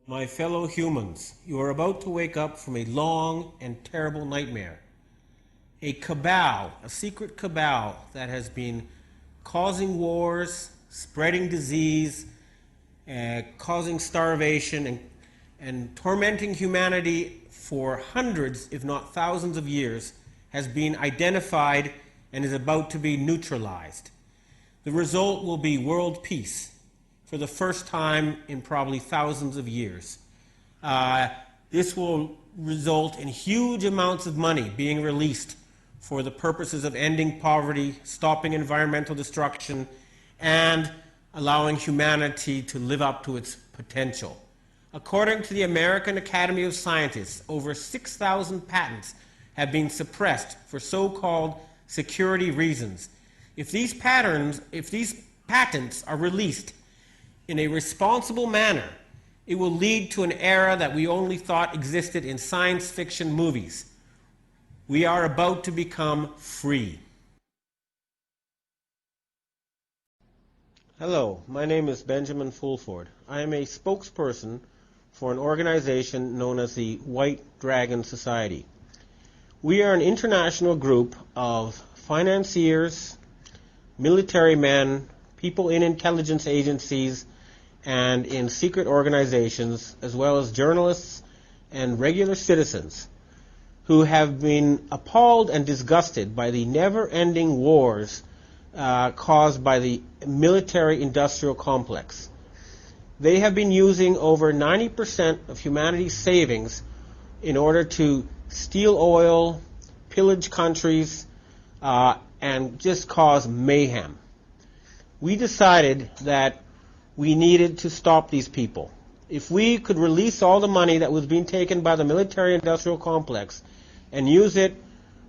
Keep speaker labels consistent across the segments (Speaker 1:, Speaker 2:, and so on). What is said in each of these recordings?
Speaker 1: My fellow humans, you are about to wake up from a long and terrible nightmare. A cabal, a secret cabal that has been causing wars, spreading disease, causing starvation, and tormenting humanity for hundreds, if not thousands of years, has been identified and is about to be neutralized. The result will be world peace for the first time in probably thousands of years. This will result in huge amounts of money being released for the purposes of ending poverty, stopping environmental destruction, and allowing humanity to live up to its potential. According to the American Academy of Scientists, over 6,000 patents have been suppressed for so-called security reasons. If these patents are released in a responsible manner, it will lead to an era that we only thought existed in science fiction movies. We are about to become free. Hello, my name is Benjamin Fulkord. I am a spokesperson for an organization known as the White Dragon Society. We are an international group of financiers, military men, people in intelligence agencies, and in secret organizations, as well as journalists and regular citizens who have been appalled and disgusted by the never-ending wars caused by the military-industrial complex. They have been using over 90% of humanity's savings in order to steal oil, pillage countries, and just cause mayhem. We decided that we needed to stop these people. If we could release all the money that was being taken by the military-industrial complex and use it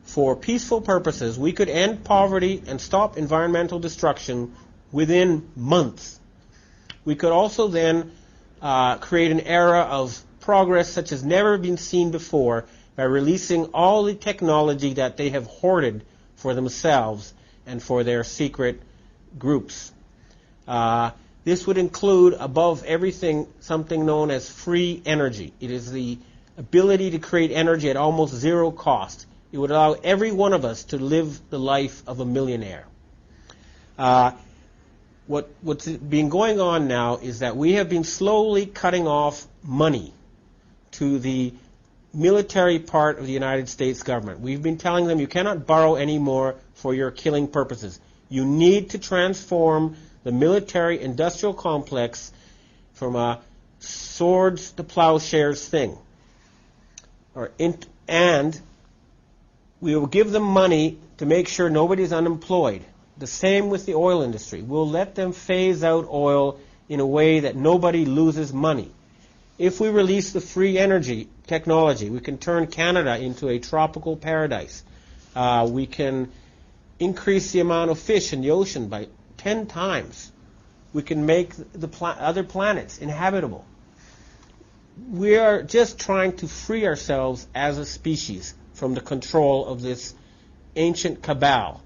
Speaker 1: for peaceful purposes, we could end poverty and stop environmental destruction within months. We could also then create an era of progress such as never been seen before by releasing all the technology that they have hoarded for themselves and for their secret groups. This would include, above everything, something known as free energy. It is the ability to create energy at almost zero cost. It would allow every one of us to live the life of a millionaire. What's been going on now is that we have been slowly cutting off money to the military part of the United States government. We've been telling them you cannot borrow anymore for your killing purposes. You need to transform the military-industrial complex from a swords to plowshares thing. And we will give them money to make sure nobody's unemployed. The same with the oil industry. We'll let them phase out oil in a way that nobody loses money. If we release the free energy technology, we can turn Canada into a tropical paradise. We can increase the amount of fish in the ocean by 10 times. We can make the other planets inhabitable. We are just trying to free ourselves as a species from the control of this ancient cabal.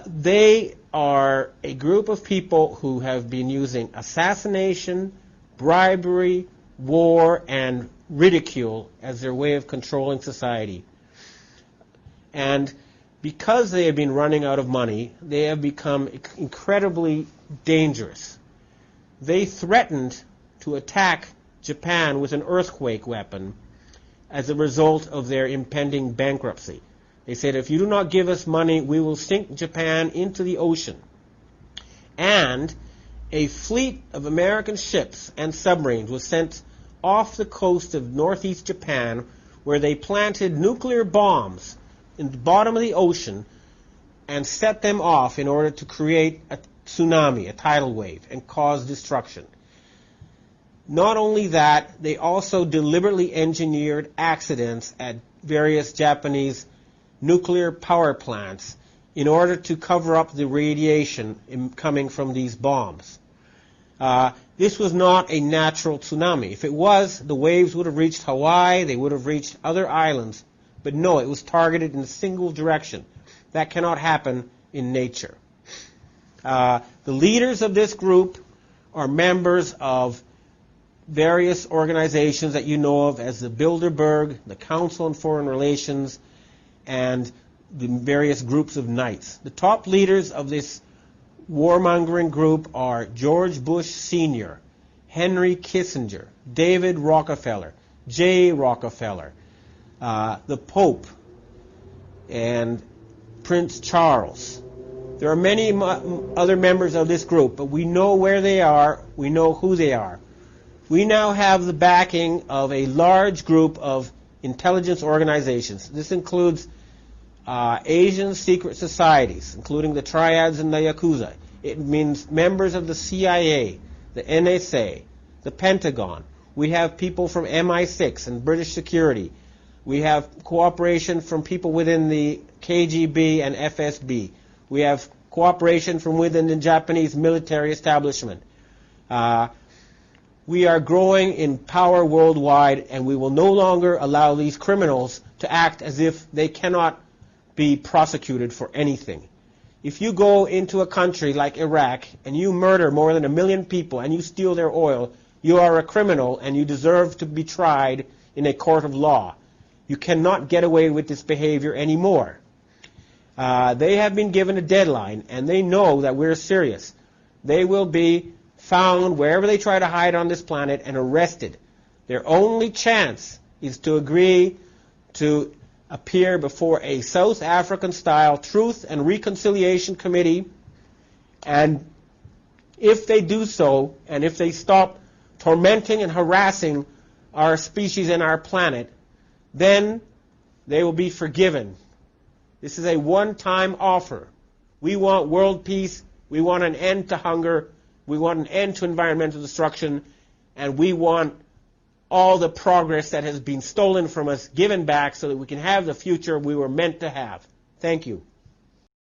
Speaker 1: They are a group of people who have been using assassination, bribery, war, and ridicule as their way of controlling society. And because they have been running out of money, they have become incredibly dangerous. They threatened to attack Japan with an earthquake weapon as a result of their impending bankruptcy. They said, if you do not give us money, we will sink Japan into the ocean. And a fleet of American ships and submarines was sent off the coast of northeast Japan, where they planted nuclear bombs in the bottom of the ocean and set them off in order to create a tsunami, a tidal wave, and cause destruction. Not only that, they also deliberately engineered accidents at various Japanese nuclear power plants in order to cover up the radiation coming from these bombs. This was not a natural tsunami. If it was, the waves would have reached Hawaii, they would have reached other islands. But no, it was targeted in a single direction. That cannot happen in nature. The leaders of this group are members of various organizations that you know of as the Bilderberg, the Council on Foreign Relations, and the various groups of knights. The top leaders of this warmongering group are George Bush Sr., Henry Kissinger, David Rockefeller, Jay Rockefeller, the Pope, and Prince Charles. There are many other members of this group, but we know where they are, we know who they are. We now have the backing of a large group of intelligence organizations. This includes Asian secret societies, including the Triads and the Yakuza. It means members of the CIA, the NSA, the Pentagon. We have people from MI6 and British security. We have cooperation from people within the KGB and FSB. We have cooperation from within the Japanese military establishment. We are growing in power worldwide, and we will no longer allow these criminals to act as if they cannot be prosecuted for anything. If you go into a country like Iraq and you murder more than 1 million people and you steal their oil, you are a criminal and you deserve to be tried in a court of law. You cannot get away with this behavior anymore. They have been given a deadline, and they know that we're serious. They will be found wherever they try to hide on this planet and arrested. Their only chance is to agree to appear before a South African-style Truth and Reconciliation Committee, and if they do so, and if they stop tormenting and harassing our species and our planet, then they will be forgiven. This is a one-time offer. We want world peace, we want an end to hunger, we want an end to environmental destruction, and we want all the progress that has been stolen from us given back so that we can have the future we were meant to have. Thank you.